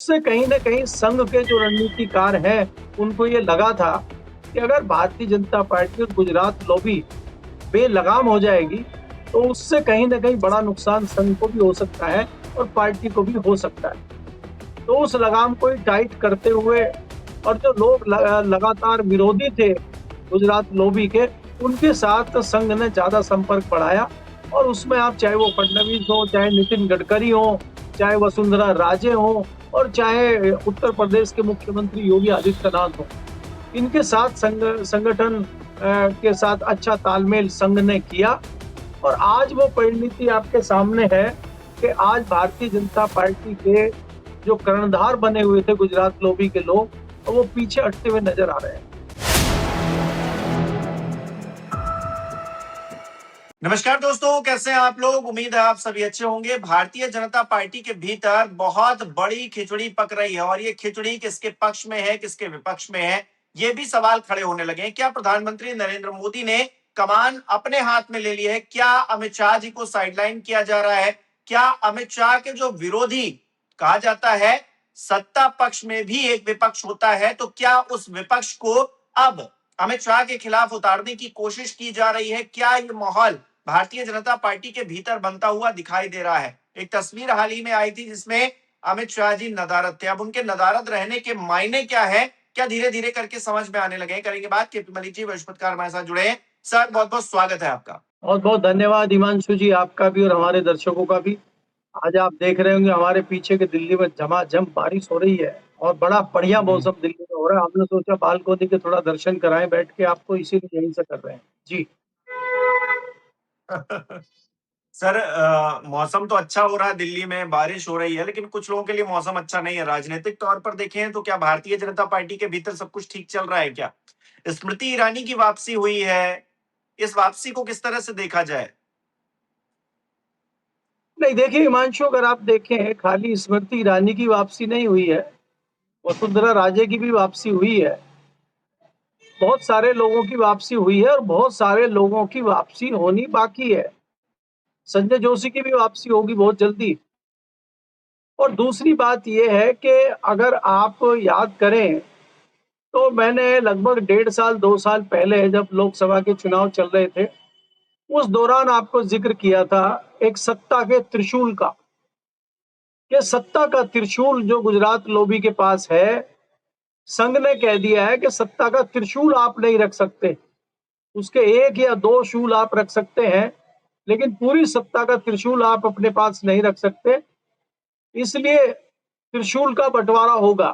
उससे कहीं न कहीं संघ के जो रणनीतिकार हैं, उनको ये लगा था कि अगर भारतीय जनता पार्टी और गुजरात लॉबी बेलगाम हो जाएगी, तो उससे कहीं न कहीं बड़ा नुकसान संघ को भी हो सकता है और पार्टी को भी हो सकता है। तो उस लगाम को ही टाइट करते हुए और जो लोग लगातार विरोधी थे गुजरात लॉबी के, उनके साथ संघ ने ज़्यादा संपर्क बढ़ाया और उसमें आप चाहे वो फडणवीस हो, चाहे नितिन गडकरी हो, चाहे वसुंधरा राजे हो और चाहे उत्तर प्रदेश के मुख्यमंत्री योगी आदित्यनाथ हो। इनके साथ संगठन के साथ अच्छा तालमेल संघ ने किया और आज वो परिणति आपके सामने है कि आज भारतीय जनता पार्टी के जो कर्णधार बने हुए थे गुजरात लॉबी के लोग, और वो पीछे हटते हुए नजर आ रहे हैं। नमस्कार दोस्तों, कैसे हैं आप लोग। उम्मीद है आप सभी अच्छे होंगे। भारतीय जनता पार्टी के भीतर बहुत बड़ी खिचड़ी पक रही है और ये खिचड़ी किसके पक्ष में है, किसके विपक्ष में है, ये भी सवाल खड़े होने लगे हैं। क्या प्रधानमंत्री नरेंद्र मोदी ने कमान अपने हाथ में ले ली है? क्या अमित शाह जी को साइडलाइन किया जा रहा है? क्या अमित शाह के जो विरोधी कहा जाता है, सत्ता पक्ष में भी एक विपक्ष होता है, तो क्या उस विपक्ष को अब अमित शाह के खिलाफ उतारने की कोशिश की जा रही है? क्या ये माहौल भारतीय जनता पार्टी के भीतर बनता हुआ दिखाई दे रहा है? एक तस्वीर हाल ही में आई थी जिसमें अमित शाह जी नदारद थे। अब उनके नदारद रहने के मायने क्या है, क्या धीरे धीरे करके समझ में आने लगे? करेंगे बात। केपी मलिक जी वरिष्ठपत्रकार हमारे साथ जुड़े हैं। सर, बहुत बहुत स्वागत है आपका। बहुत बहुत धन्यवाद हिमांशु जी, आपका भी और हमारे दर्शकों का भी। आज आप देख रहे होंगे हमारे पीछे के दिल्ली में झमाझम बारिश हो रही है और बड़ा बढ़िया मौसम दिल्ली में हो रहा है। हमने सोचा बालकोनी के थोड़ा दर्शन कराएं बैठ के आपको, इसीलिए यहीं से कर रहे हैं जी। सर, मौसम तो अच्छा हो रहा है, दिल्ली में बारिश हो रही है, लेकिन कुछ लोगों के लिए मौसम अच्छा नहीं है। राजनीतिक तौर पर देखें तो क्या भारतीय जनता पार्टी के भीतर सब कुछ ठीक चल रहा है क्या? स्मृति ईरानी की वापसी हुई है, इस वापसी को किस तरह से देखा जाए? नहीं, देखिए हिमांशु, अगर आप देखें खाली स्मृति ईरानी की वापसी नहीं हुई है, वसुंधरा राजे की भी वापसी हुई है, बहुत सारे लोगों की वापसी हुई है और बहुत सारे लोगों की वापसी होनी बाकी है। संजय जोशी की भी वापसी होगी बहुत जल्दी। और दूसरी बात यह है कि अगर आप याद करें तो मैंने लगभग 1.5 साल 2 साल पहले जब लोकसभा के चुनाव चल रहे थे, उस दौरान आपको जिक्र किया था एक सत्ता के त्रिशूल का। कि सत्ता का त्रिशूल जो गुजरात लॉबी के पास है, संघ ने कह दिया है कि सत्ता का त्रिशूल आप नहीं रख सकते, उसके 1 या 2 शूल आप रख सकते हैं, लेकिन पूरी सत्ता का त्रिशूल आप अपने पास नहीं रख सकते। इसलिए त्रिशूल का बंटवारा होगा।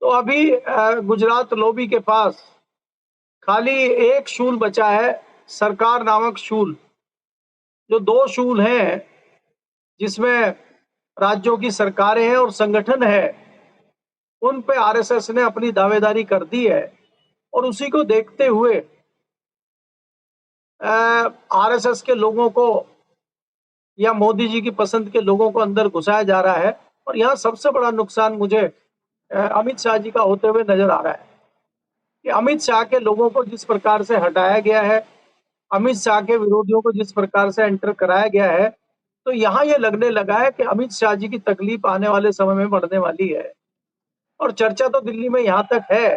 तो अभी गुजरात लॉबी के पास खाली एक शूल बचा है, सरकार नामक शूल। जो 2 शूल हैं जिसमें राज्यों की सरकारें हैं और संगठन है, उन पे आरएसएस ने अपनी दावेदारी कर दी है और उसी को देखते हुए आरएसएस के लोगों को या मोदी जी की पसंद के लोगों को अंदर घुसाया जा रहा है। और यहाँ सबसे बड़ा नुकसान मुझे अमित शाह जी का होते हुए नजर आ रहा है कि अमित शाह के लोगों को जिस प्रकार से हटाया गया है, अमित शाह के विरोधियों को जिस प्रकार से एंटर कराया गया है, तो यहाँ ये लगने लगा है कि अमित शाह जी की तकलीफ आने वाले समय में बढ़ने वाली है। और चर्चा तो दिल्ली में यहाँ तक है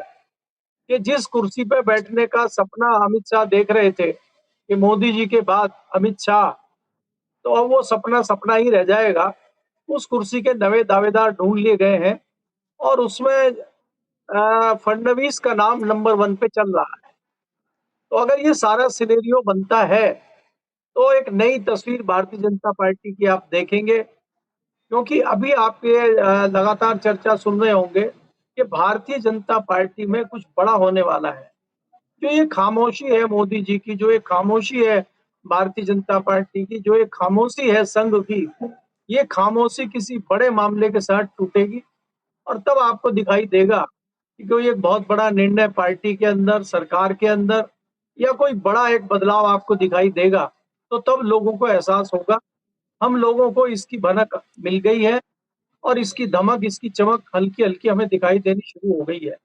कि जिस कुर्सी पे बैठने का सपना अमित शाह देख रहे थे कि मोदी जी के बाद अमित शाह, तो अब वो सपना सपना ही रह जाएगा। उस कुर्सी के नए दावेदार ढूंढ लिए गए हैं और उसमें फडणवीस का नाम नंबर 1 पे चल रहा है। तो अगर ये सारा सिनेरियो बनता है तो एक नई तस्वीर भारतीय जनता पार्टी की आप देखेंगे। क्योंकि अभी आप ये लगातार चर्चा सुन रहे होंगे कि भारतीय जनता पार्टी में कुछ बड़ा होने वाला है। जो ये खामोशी है मोदी जी की, जो ये खामोशी है भारतीय जनता पार्टी की, जो ये खामोशी है संघ की, ये खामोशी किसी बड़े मामले के साथ टूटेगी और तब आपको दिखाई देगा कि कोई एक बहुत बड़ा निर्णय पार्टी के अंदर, सरकार के अंदर या कोई बड़ा एक बदलाव आपको दिखाई देगा। तो तब लोगों को एहसास होगा, हम लोगों को इसकी भनक मिल गई है और इसकी धमक, इसकी चमक हल्की-हल्की हमें दिखाई देनी शुरू हो गई है।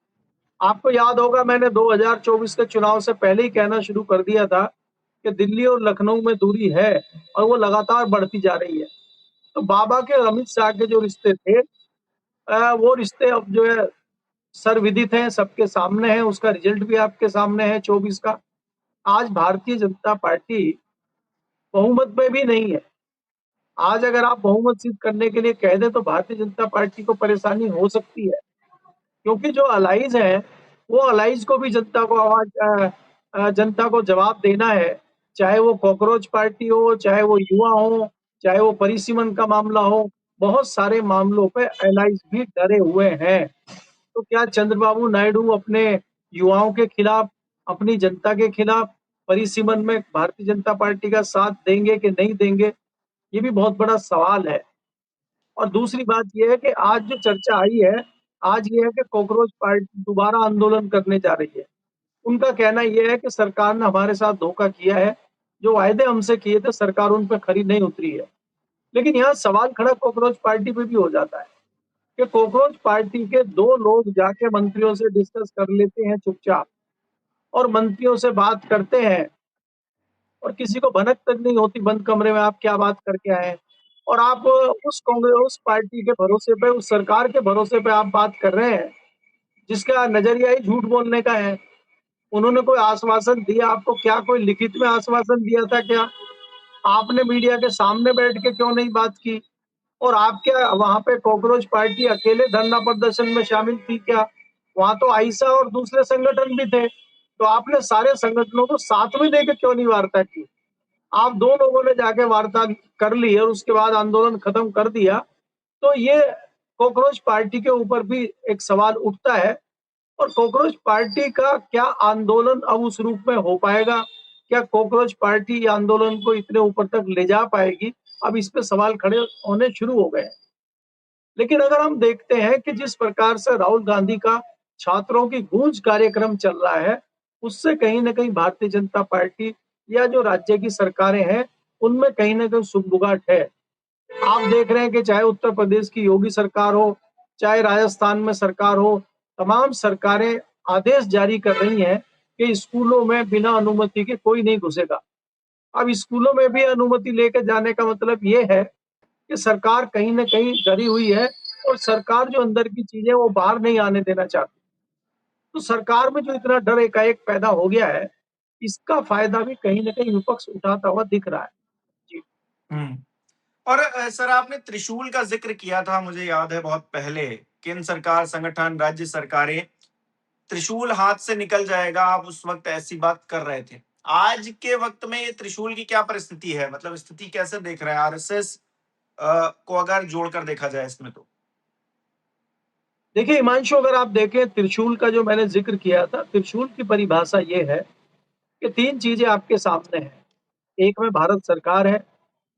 आपको याद होगा मैंने 2024 के चुनाव से पहले ही कहना शुरू कर दिया था कि दिल्ली और लखनऊ में दूरी है और वो लगातार बढ़ती जा रही है। तो बाबा के और अमित शाह के जो रिश्ते थे, वो रिश्ते अब जो है सर्वविदित हैं, सबके सामने है, उसका रिजल्ट भी आपके सामने है 24 का। आज भारतीय जनता पार्टी बहुमत में भी नहीं है। आज अगर आप बहुमत सिद्ध करने के लिए कह दें तो भारतीय जनता पार्टी को परेशानी हो सकती है, क्योंकि जो अलाइज है वो अलाइज को भी जनता को जनता को जवाब देना है। चाहे वो कॉकरोच पार्टी हो, चाहे वो युवा हो, चाहे वो परिसीमन का मामला हो, बहुत सारे मामलों पे अलाइज भी डरे हुए हैं। तो क्या चंद्रबाबू नायडू अपने युवाओं के खिलाफ, अपनी जनता के खिलाफ परिसीमन में भारतीय जनता पार्टी का साथ देंगे कि नहीं देंगे, ये भी बहुत बड़ा सवाल है। और दूसरी बात ये है कि आज जो चर्चा आई है, आज ये है कि कॉकरोच पार्टी दोबारा आंदोलन करने जा रही है। उनका कहना ये है कि सरकार ने हमारे साथ धोखा किया है, जो वायदे हमसे किए थे सरकार उन पे खरी नहीं उतरी है। लेकिन यहाँ सवाल खड़ा कॉकरोच पार्टी पे भी हो जाता है कि कॉकरोच पार्टी के 2 लोग जाके मंत्रियों से डिस्कस कर लेते हैं चुपचाप और मंत्रियों से बात करते हैं और किसी को भनक तक नहीं होती बंद कमरे में आप क्या बात करके आए हैं। और आप उस कांग्रेस उस पार्टी के भरोसे पे, उस सरकार के भरोसे पे आप बात कर रहे हैं, जिसका नजरिया ही झूठ बोलने का है। उन्होंने कोई आश्वासन दिया आपको? क्या कोई लिखित में आश्वासन दिया था क्या? आपने मीडिया के सामने बैठ के क्यों नहीं बात की? और आप क्या वहां पे कॉकरोच पार्टी अकेले धरना प्रदर्शन में शामिल थी क्या? वहां तो आइसा और दूसरे संगठन भी थे, तो आपने सारे संगठनों को साथ में लेके क्यों नहीं वार्ता की? आप 2 लोगों ने जाके वार्ता कर ली और उसके बाद आंदोलन खत्म कर दिया, तो ये कॉकरोच पार्टी के ऊपर भी एक सवाल उठता है। और कॉकरोच पार्टी का क्या आंदोलन अब उस रूप में हो पाएगा? क्या कॉकरोच पार्टी आंदोलन को इतने ऊपर तक ले जा पाएगी? अब इस पे सवाल खड़े होने शुरू हो गए हैं। लेकिन अगर हम देखते हैं कि जिस प्रकार से राहुल गांधी का छात्रों की गूंज कार्यक्रम चल रहा है, उससे कहीं न कहीं भारतीय जनता पार्टी या जो राज्य की सरकारें हैं, उनमें कहीं न कहीं सुगबुगाहट है। आप देख रहे हैं कि चाहे उत्तर प्रदेश की योगी सरकार हो, चाहे राजस्थान में सरकार हो, तमाम सरकारें आदेश जारी कर रही हैं कि स्कूलों में बिना अनुमति के कोई नहीं घुसेगा। अब स्कूलों में भी अनुमति लेके जाने का मतलब ये है कि सरकार कहीं न कहीं डरी हुई है और सरकार जो अंदर की चीज़ें वो बाहर नहीं आने देना चाहती। तो सरकार में जो इतना डर एकाएक पैदा हो गया है, इसका फ़ायदा भी कहीं न कहीं विपक्ष उठाता हुआ दिख रहा है। जी। हम्म। और सर आपने त्रिशूल का जिक्र किया था, मुझे याद है बहुत पहले, केंद्र सरकार, संगठन, राज्य सरकारें, त्रिशूल हाथ से निकल जाएगा, आप उस वक्त ऐसी बात कर रहे थे। आज के वक्त में ये त्रिशूल की क्या परिस्थिति है, मतलब स्थिति कैसे देख रहे हैं आरएसएस को अगर जोड़कर देखा जाए इसमें तो? देखिए हिमांशु, अगर आप देखें त्रिशूल का जो मैंने ज़िक्र किया था, त्रिशूल की परिभाषा ये है कि 3 चीज़ें आपके सामने हैं। एक में भारत सरकार है,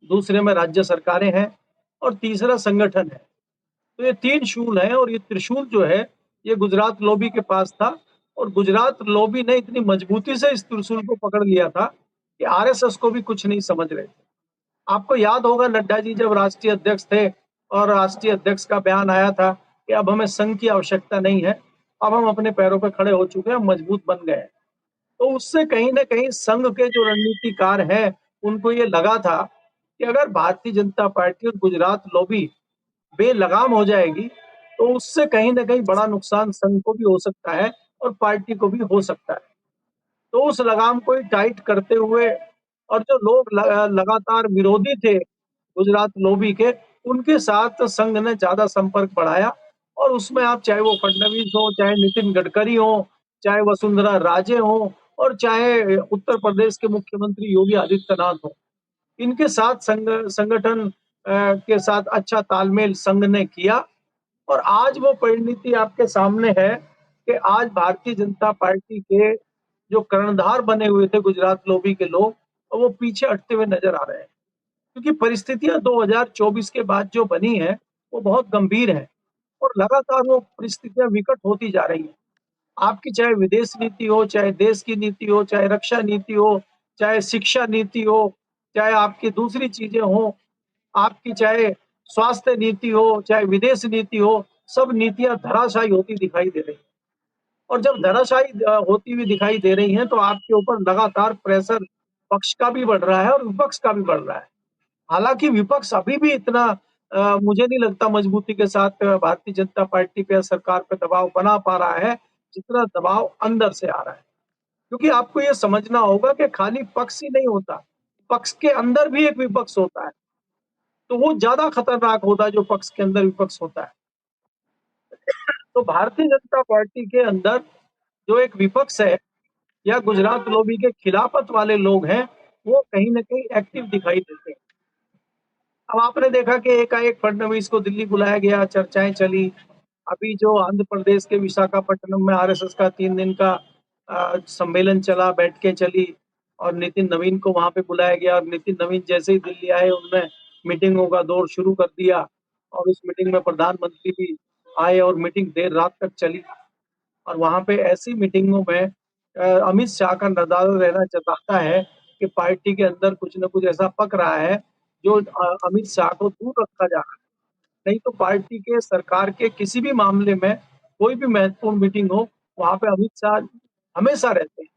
दूसरे में राज्य सरकारें हैं और तीसरा संगठन है। तो ये 3 शूल हैं और ये त्रिशूल जो है, ये गुजरात लॉबी के पास था और गुजरात लॉबी ने इतनी मजबूती से इस त्रिशूल को पकड़ लिया था कि आरएसएस को भी कुछ नहीं समझ रहे थे। आपको याद होगा नड्डा जी जब राष्ट्रीय अध्यक्ष थे और राष्ट्रीय अध्यक्ष का बयान आया था कि अब हमें संघ की आवश्यकता नहीं है, अब हम अपने पैरों पर खड़े हो चुके हैं, मजबूत बन गए हैं। तो उससे कहीं न कहीं संघ के जो रणनीतिकार हैं, उनको ये लगा था कि अगर भारतीय जनता पार्टी और गुजरात लॉबी बेलगाम हो जाएगी, तो उससे कहीं न कहीं बड़ा नुकसान संघ को भी हो सकता है और पार्टी को भी हो सकता है। तो उस लगाम को ही टाइट करते हुए और जो लोग लगातार विरोधी थे गुजरात लॉबी के, उनके साथ संघ ने ज़्यादा संपर्क बढ़ाया और उसमें आप चाहे वो फडणवीस हो, चाहे नितिन गडकरी हो, चाहे वसुंधरा राजे हो और चाहे उत्तर प्रदेश के मुख्यमंत्री योगी आदित्यनाथ हो। इनके साथ संगठन के साथ अच्छा तालमेल संघ ने किया और आज वो परिणति आपके सामने है कि आज भारतीय जनता पार्टी के जो कर्णधार बने हुए थे गुजरात लॉबी के लोग, वो पीछे हटते हुए नजर आ रहे हैं। क्योंकि परिस्थितियां 2024 के बाद जो बनी है, वो बहुत गंभीर है और लगातार वो परिस्थितियां विकट होती जा रही हैं। आपकी चाहे विदेश नीति हो, चाहे देश की नीति हो, चाहे रक्षा नीति हो, चाहे शिक्षा नीति हो, चाहे आपकी दूसरी चीजें हो, आपकी चाहे स्वास्थ्य नीति हो, चाहे विदेश नीति हो, सब नीतियां धराशायी होती दिखाई दे रही हैं। और जब धराशायी होती हुई दिखाई दे रही हैं, तो आपके ऊपर लगातार प्रेशर पक्ष का भी बढ़ रहा है और विपक्ष का भी बढ़ रहा है। हालाँकि विपक्ष अभी भी इतना मुझे नहीं लगता मजबूती के साथ भारतीय जनता पार्टी पे या सरकार पे दबाव बना पा रहा है, जितना दबाव अंदर से आ रहा है। क्योंकि आपको ये समझना होगा कि खाली पक्ष ही नहीं होता, पक्ष के अंदर भी एक विपक्ष होता है, तो वो ज़्यादा खतरनाक होता है जो पक्ष के अंदर विपक्ष होता है। तो भारतीय जनता पार्टी के अंदर जो एक विपक्ष है या गुजरात लॉबी के खिलाफत वाले लोग हैं, वो कहीं न कहीं एक्टिव दिखाई देते हैं। अब आपने देखा कि एकाएक फडणवीस को दिल्ली बुलाया गया, चर्चाएँ चली। अभी जो आंध्र प्रदेश के विशाखापट्टनम में आरएसएस का 3 दिन का सम्मेलन चला, बैठकें चली और नितिन नवीन को वहाँ पे बुलाया गया और नितिन नवीन जैसे ही दिल्ली आए, उन्होंने मीटिंगों का दौर शुरू कर दिया और उस मीटिंग में प्रधानमंत्री भी आए और मीटिंग देर रात तक चली। और वहाँ पे ऐसी मीटिंगों में अमित शाह का नज़ारा रहना चाहता है कि पार्टी के अंदर कुछ न कुछ ऐसा पक रहा है, जो अमित शाह को दूर रखा जा रहा है। नहीं तो पार्टी के, सरकार के किसी भी मामले में कोई भी महत्वपूर्ण मीटिंग हो, वहाँ पे अमित शाह हमेशा रहते हैं।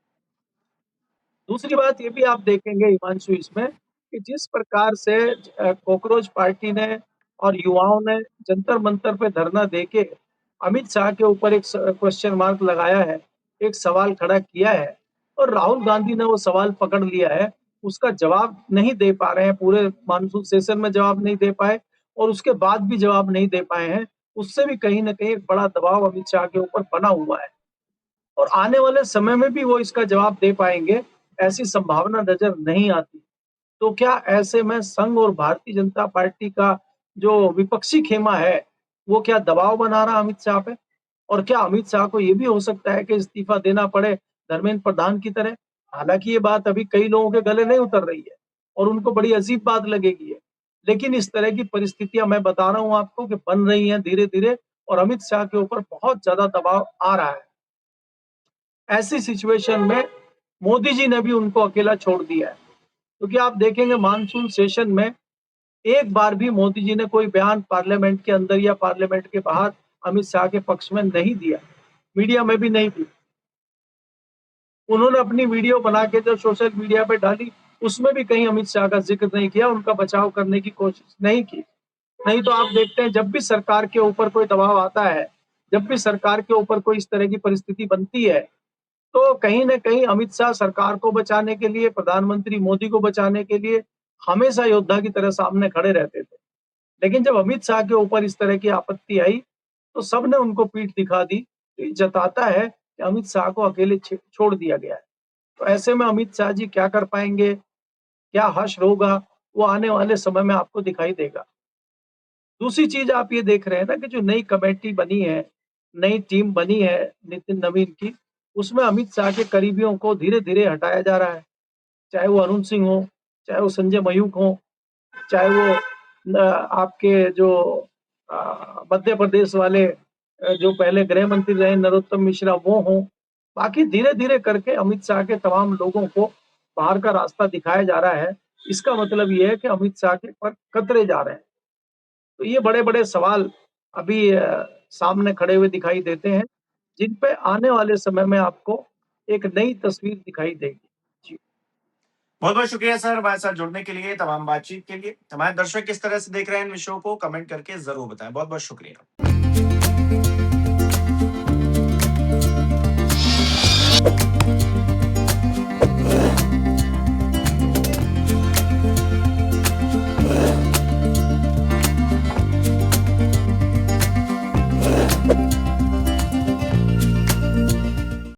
दूसरी बात ये भी आप देखेंगे हिमांशु इसमें कि जिस प्रकार से कॉकरोच पार्टी ने और युवाओं ने जंतर मंतर पे धरना देके अमित शाह के ऊपर एक क्वेश्चन मार्क लगाया है, एक सवाल खड़ा किया है और राहुल गांधी ने वो सवाल पकड़ लिया है, उसका जवाब नहीं दे पा रहे हैं, पूरे मानसून सेशन में जवाब नहीं दे पाए और उसके बाद भी जवाब नहीं दे पाए हैं। उससे भी कहीं न कहीं एक बड़ा दबाव अमित शाह के ऊपर बना हुआ है और आने वाले समय में भी वो इसका जवाब दे पाएँगे, ऐसी संभावना नज़र नहीं आती। तो क्या ऐसे में संघ और भारतीय जनता पार्टी का जो विपक्षी खेमा है, वो क्या दबाव बना रहा अमित शाह पे? और क्या अमित शाह को ये भी हो सकता है कि इस्तीफा देना पड़े धर्मेंद्र प्रधान की तरह? हालाँकि ये बात अभी कई लोगों के गले नहीं उतर रही है और उनको बड़ी अजीब बात लगेगी ये। लेकिन इस तरह की परिस्थितियाँ मैं बता रहा हूँ आपको कि बन रही हैं धीरे-धीरे और अमित शाह के ऊपर बहुत ज़्यादा दबाव आ रहा है। ऐसी सिचुएशन में मोदी जी ने भी उनको अकेला छोड़ दिया है। क्योंकि आप देखेंगे मानसून सेशन में एक बार भी मोदी जी ने कोई बयान पार्लियामेंट के अंदर या पार्लियामेंट के बाहर अमित शाह के पक्ष में नहीं दिया, मीडिया में भी नहीं दी। उन्होंने अपनी वीडियो बना के जो सोशल मीडिया पे डाली, उसमें भी कहीं अमित शाह का ज़िक्र नहीं किया, उनका बचाव करने की कोशिश नहीं की। नहीं तो आप देखते हैं जब भी सरकार के ऊपर कोई दबाव आता है, जब भी सरकार के ऊपर कोई इस तरह की परिस्थिति बनती है, तो कहीं न कहीं अमित शाह सरकार को बचाने के लिए, प्रधानमंत्री मोदी को बचाने के लिए हमेशा योद्धा की तरह सामने खड़े रहते थे। लेकिन जब अमित शाह के ऊपर इस तरह की आपत्ति आई, तो सबने उनको पीठ दिखा दी। तो ये जताता है कि अमित शाह को अकेले छोड़ दिया गया है। तो ऐसे में अमित शाह जी क्या कर पाएँगे? क्या हश्र होगा? वो आने वाले समय में आपको दिखाई देगा। दूसरी चीज़ आप ये देख रहे हैं ना कि जो नई कमेटी बनी है, नई टीम बनी है नितिन नवीन की, उसमें अमित शाह के करीबियों को धीरे-धीरे हटाया जा रहा है। चाहे वो अरुण सिंह हो, चाहे वो संजय मयूख हो, चाहे वो आपके जो मध्य प्रदेश वाले जो पहले गृह मंत्री रहे नरोत्तम मिश्रा वो हों। बाकी धीरे-धीरे करके अमित शाह के तमाम लोगों को बाहर का रास्ता दिखाया जा रहा है। इसका मतलब ये है कि अमित शाह के पर कतरे जा रहे हैं। तो ये बड़े-बड़े सवाल अभी सामने खड़े हुए दिखाई देते हैं, जिन पे आने वाले समय में आपको एक नई तस्वीर दिखाई देगी। जी। बहुत बहुत शुक्रिया सर हमारे साथ जुड़ने के लिए, तमाम बातचीत के लिए। हमारे दर्शक किस तरह से देख रहे हैं इन विषयों को कमेंट करके जरूर बताएं। बहुत बहुत शुक्रिया।